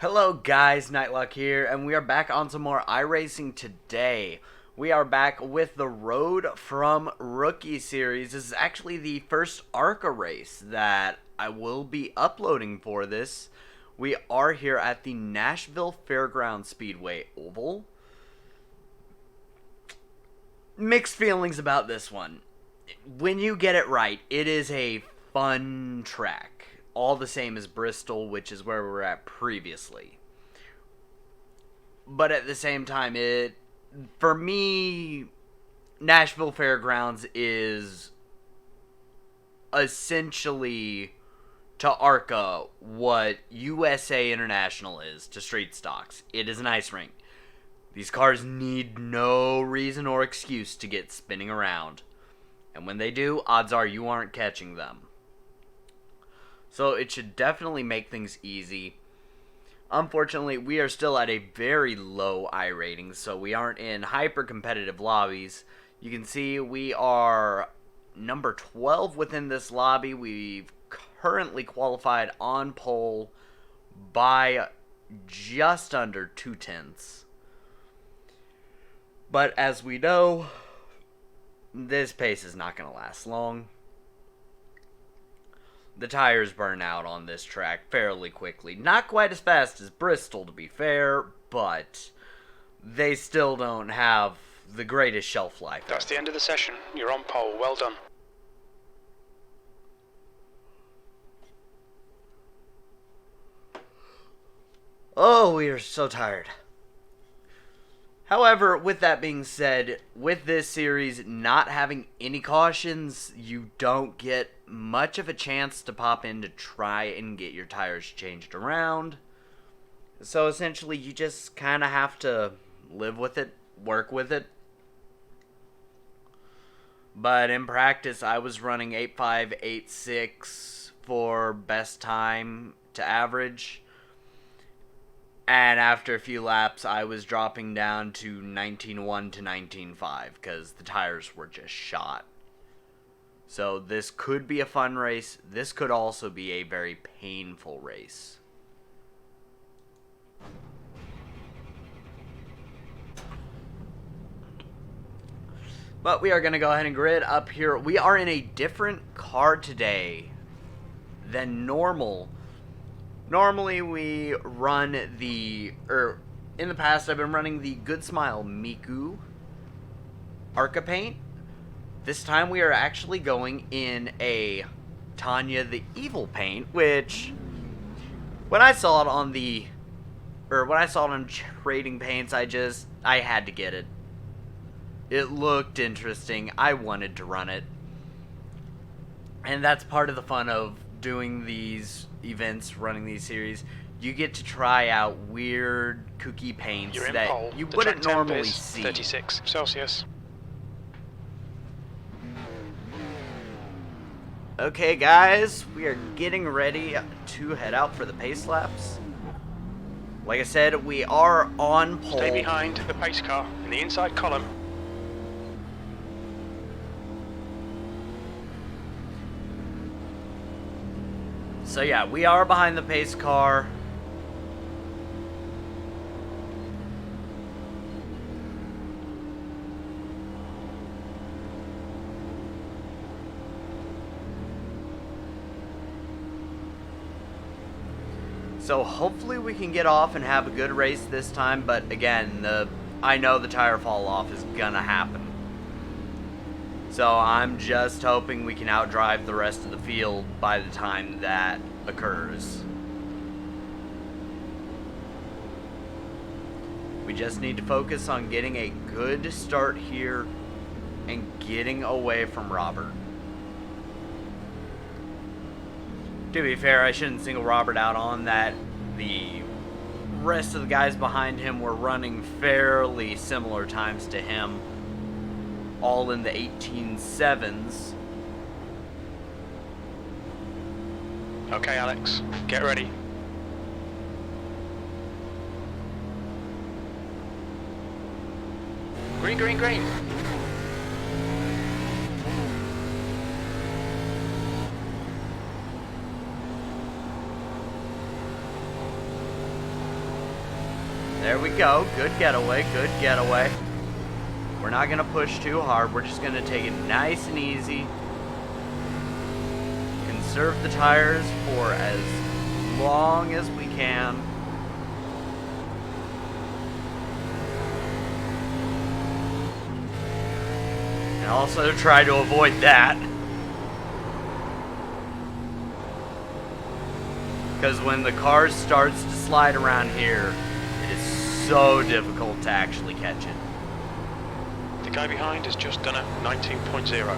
Hello guys, Nightlock here, and we are back on some more iRacing today. We are back with the Road from Rookie series. This is actually the first ARCA race that I will be uploading for this. We are here at the Nashville Fairground Speedway Oval. Mixed feelings about this one. When you get it right, it is a fun track. All the same as Bristol, which is where we were at previously. But at the same time, for me, Nashville Fairgrounds is essentially to ARCA what USA International is to street stocks. It is an ice rink. These cars need no reason or excuse to get spinning around. And when they do, odds are you aren't catching them. So it should definitely make things easy. Unfortunately, we are still at a very low I rating, so we aren't in hyper competitive lobbies. You can see we are number 12 within this lobby. We've currently qualified on pole by just under 2/10. But as we know, this pace is not going to last long. The tires burn out on this track fairly quickly. Not quite as fast as Bristol, to be fair, but they still don't have the greatest shelf life. That's the end of the session. You're on pole. Well done. Oh, we are so tired. However, with that being said, with this series not having any cautions, you don't get much of a chance to pop in to try and get your tires changed around. So essentially, you just kind of have to live with it, work with it. But in practice, I was running 8.5, 8.6 for best time to average. And after a few laps, I was dropping down to 19.1 to 19.5 because the tires were just shot. So this could be a fun race. This could also be a very painful race. But we are going to go ahead and grid up here. We are in a different car today than normal. Normally we run in the past I've been running the Good Smile Miku ARCA paint. This time we are actually going in a Tanya the Evil paint, which when I saw it on Trading Paints, I had to get it. It looked interesting. I wanted to run it. And that's part of the fun of doing these events, running these series. You get to try out weird, kooky paints that you wouldn't normally see. 36 Celsius. Okay, guys, we are getting ready to head out for the pace laps. Like I said, we are on pole. Stay behind the pace car in the inside column. So yeah, we are behind the pace car. So hopefully we can get off and have a good race this time, but again, I know the tire fall off is gonna happen. So I'm just hoping we can outdrive the rest of the field by the time that occurs. We just need to focus on getting a good start here and getting away from Robert. To be fair, I shouldn't single Robert out on that. The rest of the guys behind him were running fairly similar times to him. All in the 18.7s. Okay, Alex, get ready. Green, green, green. There we go. Good getaway. Good getaway. We're not going to push too hard. We're just going to take it nice and easy. Conserve the tires for as long as we can. And also try to avoid that. Because when the car starts to slide around here, it is so difficult to actually catch it. The guy behind has just done a 19.0.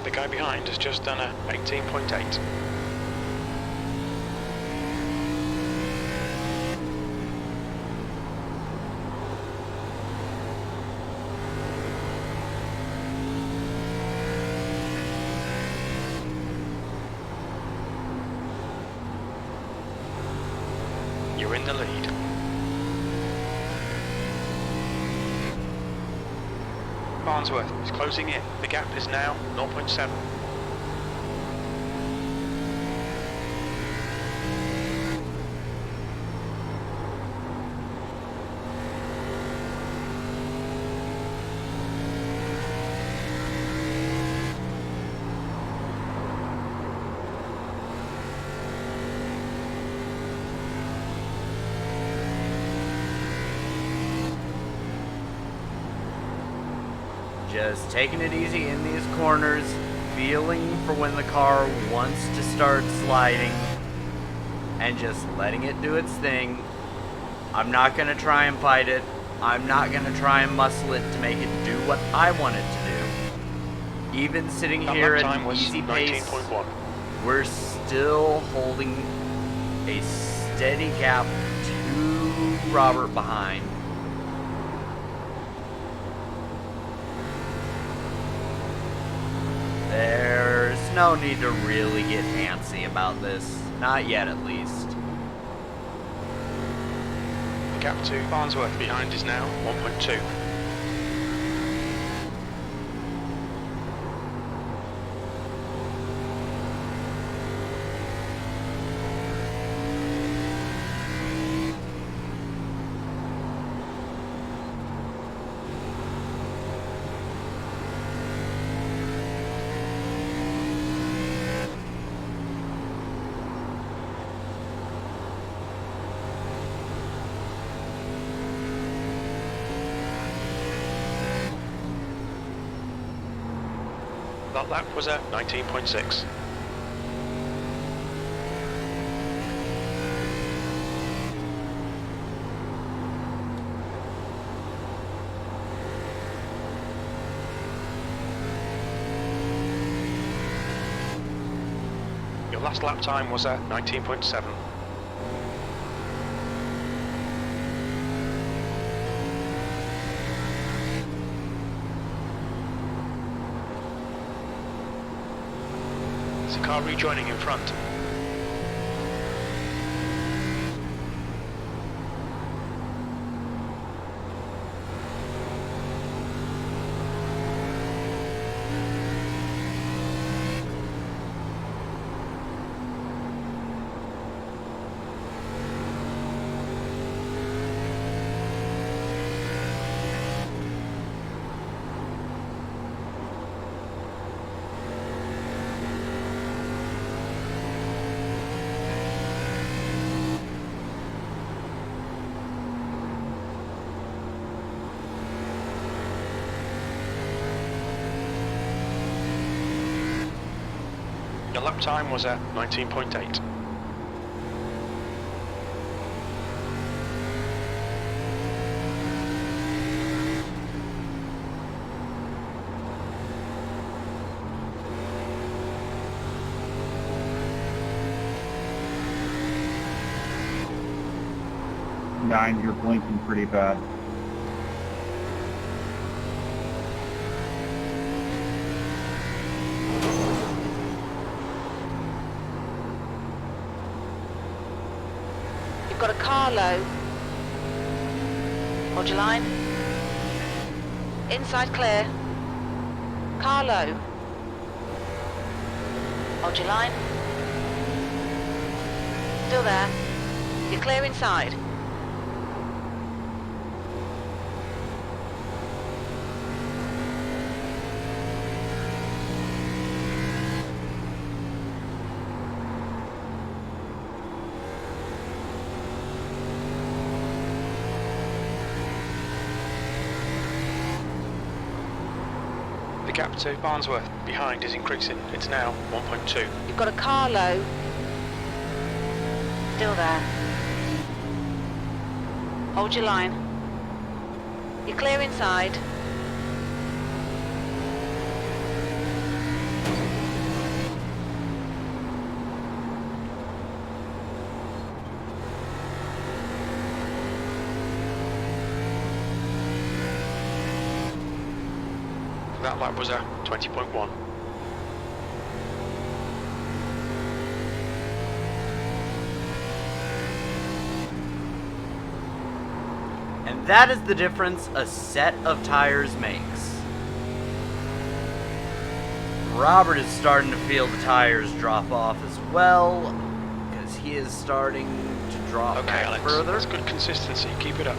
The guy behind has just done a 18.8. You're in the lead. Farnsworth is closing in. The gap is now 0.7. Just taking it easy in these corners, feeling for when the car wants to start sliding, and just letting it do its thing. I'm not going to try and fight it. I'm not going to try and muscle it to make it do what I want it to do. Even sitting here at an easy pace, we're still holding a steady gap to Robert behind. There's no need to really get antsy about this. Not yet, at least. The gap to Farnsworth behind is now 1.2. That lap was at 19.6. Your last lap time was at 19.7. There's a car rejoining in front. Your lap time was at 19.8. Nine, you're blinking pretty bad. You've got a car low. Hold your line. Inside clear. Car low. Hold your line. Still there. You're clear inside. The gap to Barnsworth behind is increasing. It's now 1.2. You've got a car low. Still there. Hold your line. You're clear inside. That lap was a 20.1. And that is the difference a set of tires makes. Robert is starting to feel the tires drop off as well, because he is starting to drop Okay, back Alex. further. That's good consistency. Keep it up.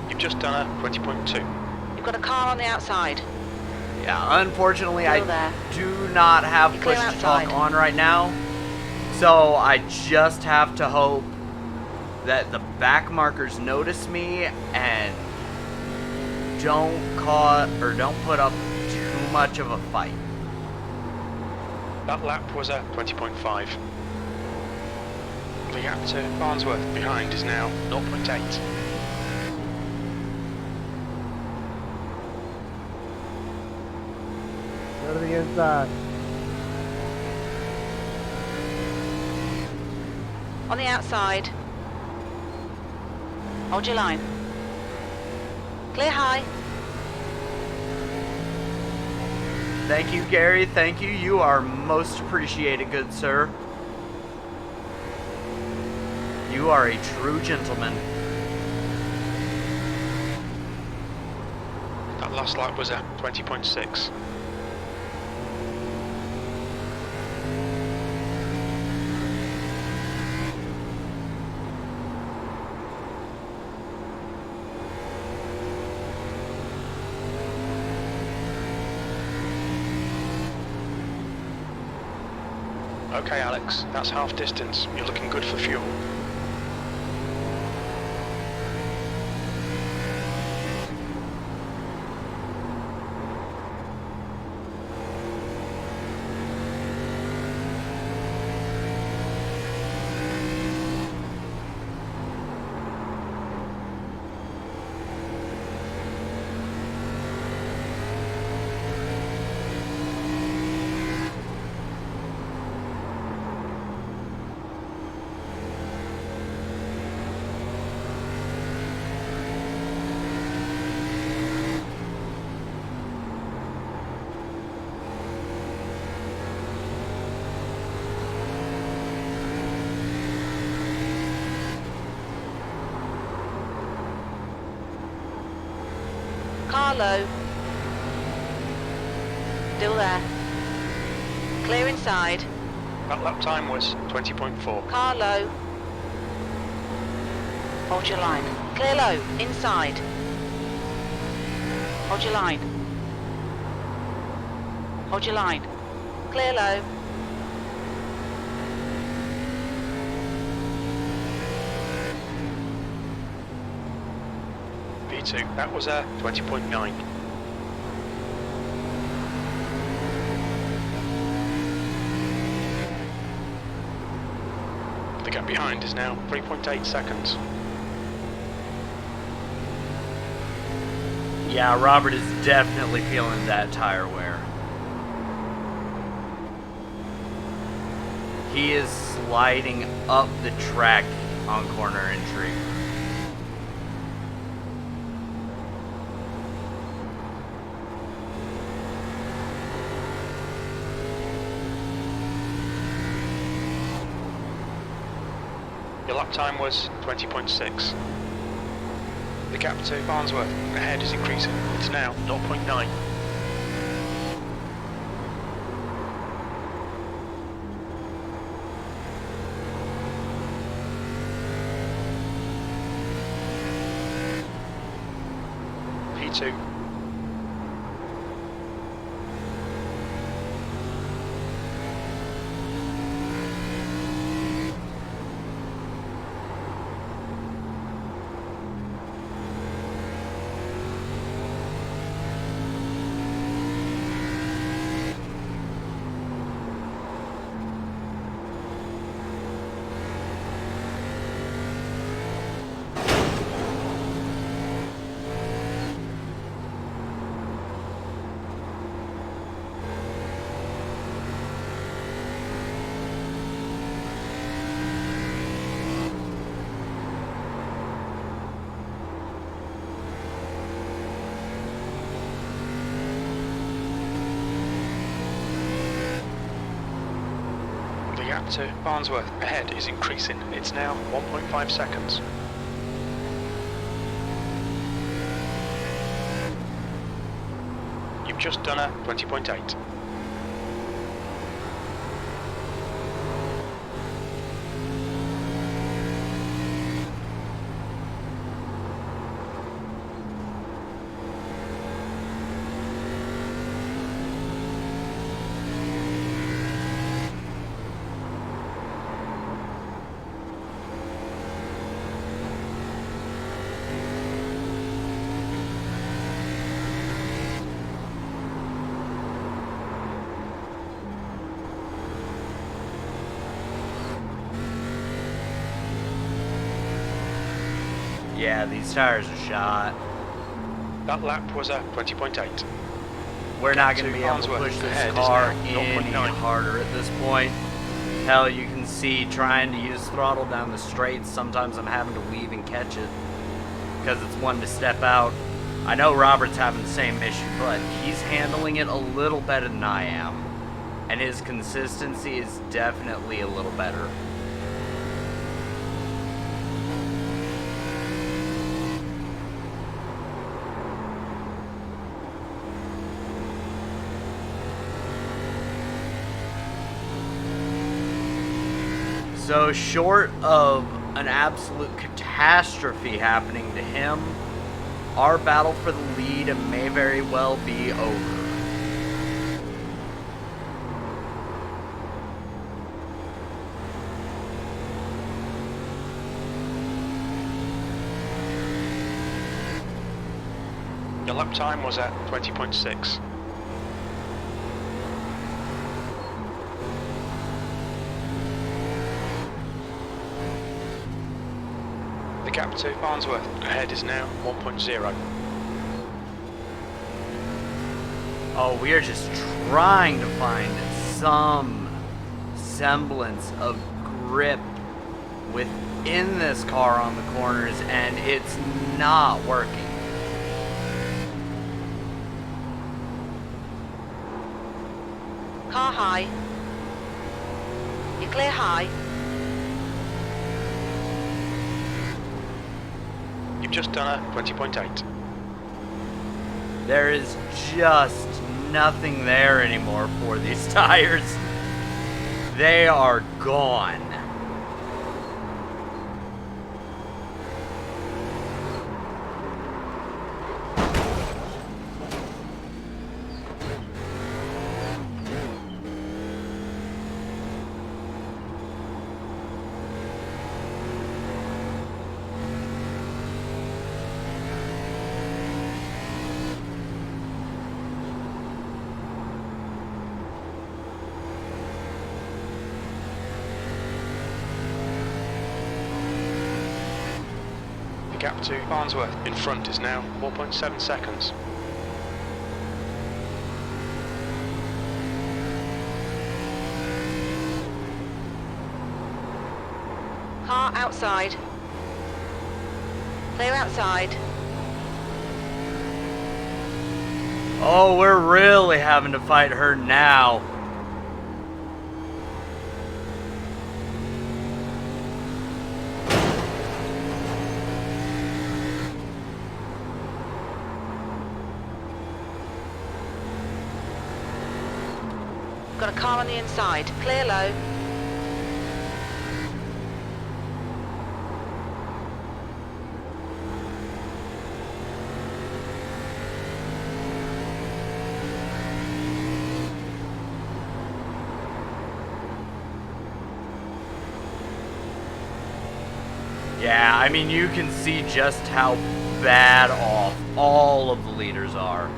You've just done a 20.2. You've got a car on the outside. Yeah, unfortunately, Still I there. do not have You're clear push to talk outside. on right now, so I just have to hope that the back markers notice me and don't put up too much of a fight. That lap was a 20.5. The gap to Barnsworth behind is now 0.8. Go to the inside. On the outside. Hold your line. Clear high. Thank you, Gary. Thank you. You are most appreciated, good sir. You are a true gentleman. That last lap was a 20.6. Okay, Alex, that's half distance. You're looking good for fuel. Car low. Still there. Clear inside. That lap time was 20.4. Car low. Hold your line. Clear low. Inside. Hold your line. Hold your line. Clear low. V2, that was a 20.9. The gap behind is now 3.8 seconds. Yeah, Robert is definitely feeling that tire wear. He is sliding up the track on corner entry. lap time was 20.6. The gap to Farnsworth ahead is increasing. It's now 0.9. P2. The gap to Farnsworth ahead is increasing. It's now 1.5 seconds. You've just done a 20.8. Yeah, these tires are shot. That lap was a 20.8. We're not going to be able to push this car any harder at this point. Hell, you can see trying to use throttle down the straight, sometimes I'm having to weave and catch it because it's one to step out. I know Robert's having the same issue, but he's handling it a little better than I am. And his consistency is definitely a little better. So short of an absolute catastrophe happening to him, our battle for the lead may very well be over. Your lap time was at 20.6. The gap to Farnsworth ahead is now 1.0. Oh, we are just trying to find some semblance of grip within this car on the corners, and it's not working. Car high. You're clear high. You've just done a 20.8. There is just nothing there anymore for these tires. They are gone. Gap to Farnsworth in front is now 4.7 seconds. Car outside. Clear outside. Oh, we're really having to fight her now. Got a car on the inside. Clear low. Yeah, I mean, you can see just how bad off all of the leaders are.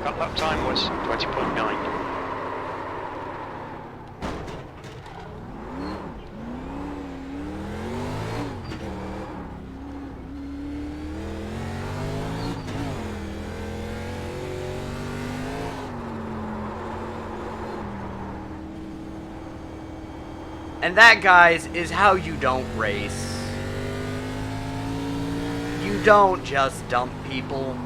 That lap time was 20.9. And that, guys, is how you don't race. You don't just dump people.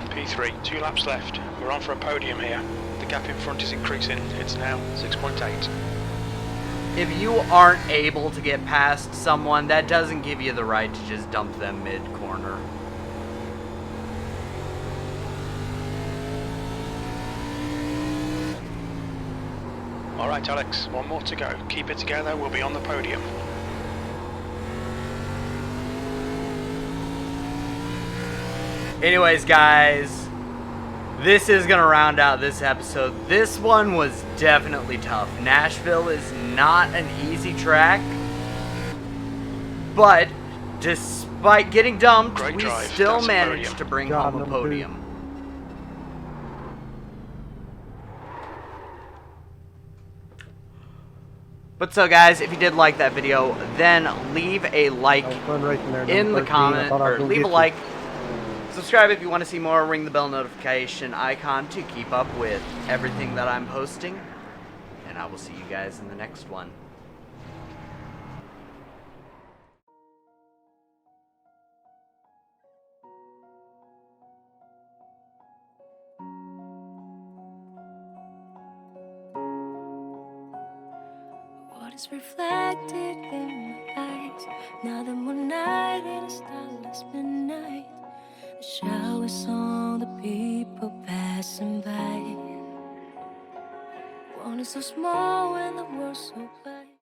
P3, 2 laps left. We're on for a podium here. The gap in front is increasing. It's now 6.8. If you aren't able to get past someone, that doesn't give you the right to just dump them mid-corner. Alright, Alex, one more to go. Keep it together, we'll be on the podium. Anyways, guys, this is going to round out this episode. This one was definitely tough. Nashville is not an easy track, but despite getting dumped, Great we drive. still That's a managed podium. to bring Job home a number 2. podium. But so, guys, if you did like that video, then leave a like That was fun racing there, in number the 13. I comment, thought I was or gonna leave a get you. like. Subscribe if you want to see more. Ring the bell notification icon to keep up with everything that I'm posting. And I will see you guys in the next one. What is reflected in my eyes? Another moonlight in a starless midnight. The showers on the people passing by. One is so small and the world's so wide.